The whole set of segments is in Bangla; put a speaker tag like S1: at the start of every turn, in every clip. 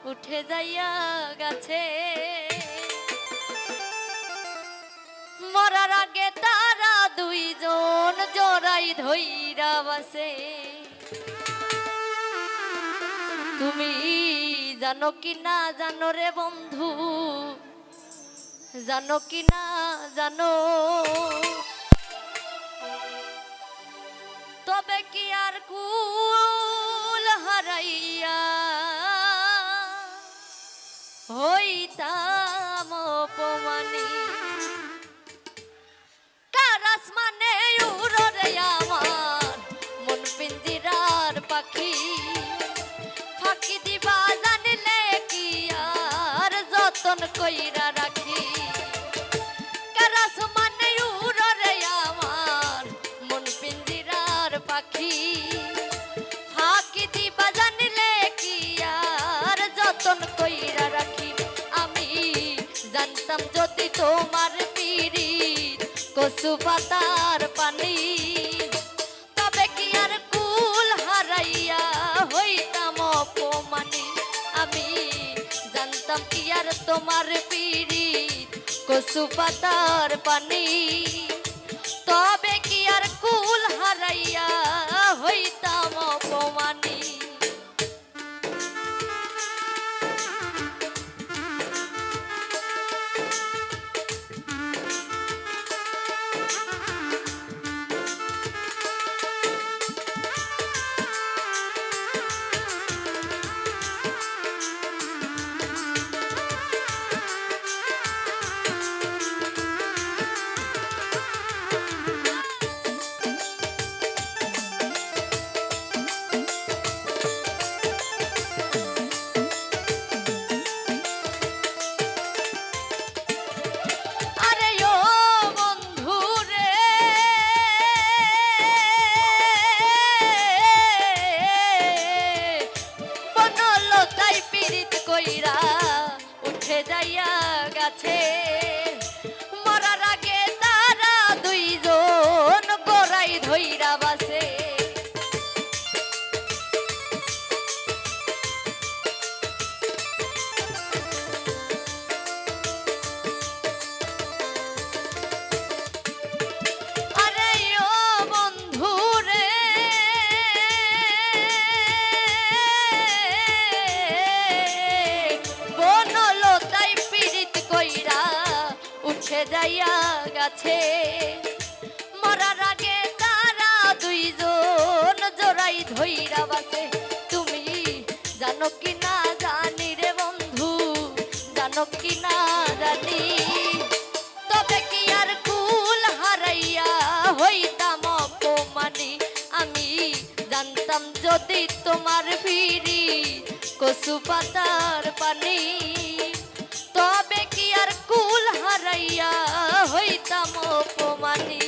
S1: উঠে যাইয়া গেছে মরার আগে তারা দুইজন জোড়াই ধইরা বাসে তুমি জানো কি না জানো রে বন্ধু জানো কি না জানো তবে কি আর কুল হারাইয়া হইতাম অপমানী কার আসমানে উড়ো রে আমার মন পিঞ্জিরার পাখি ফাঁকি দিবা জানিলে কি আর যতন কইরা রাখি কার আসমানে উড়ো রে আমার মন পিঞ্জিরার পাখি ফাঁকি দিবা জানিলে কি আর যতন কইরা রাখি আমি জানতাম যদি তোমার পিরিত কচু পাতার পানি তবে কি আর কুল হারাইয়া হইতাম অপমানী আমি জানতাম কি আর তোমার পিরিত কচু পাতার পানি তবে কি আর কুল হারাইয়া হইতাম অপমানী উঠে যাইয়া গেছে মরার আগে তারা দুইজন গোড়াই ধইরা বাসে আরে ও বন্ধু রে বনলতাই পীড়িত কইরা উঠে যাইয়া গেছে মরার আগে তারা দুইজন জোড়াই ধইরা বাসে তুমি জানো কি না জানি রে বন্ধু জানো কি না জানি তবে কি আর কুল হারাইয়া হইতাম অপমানী আমি জানতাম যদি তোমার ফিরি কচু পাতার পানি তবে কি আর কুল হারাইয়া হইতাম অপমানী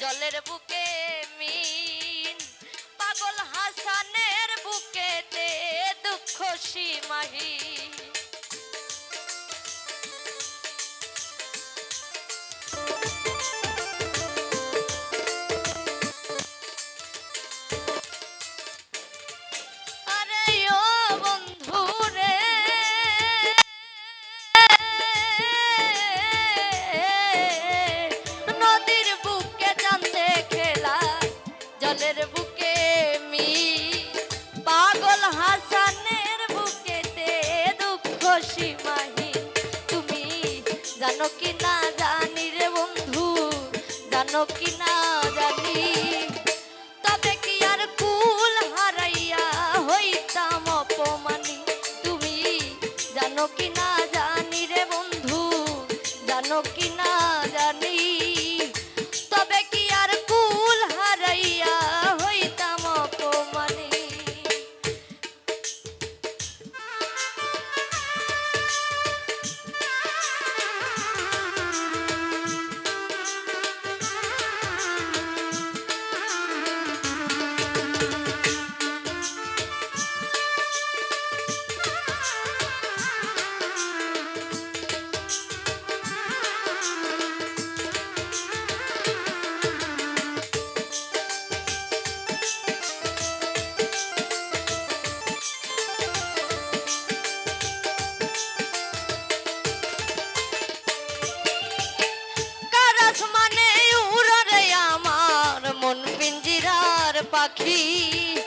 S1: জলের বুকে মিন পাগল হাসানের বুকেতে দুঃখ সীমাহীন আরে ও বন্ধু রে নদীর বুকে চাঁদে খেলা জলের বুকে মি পাখি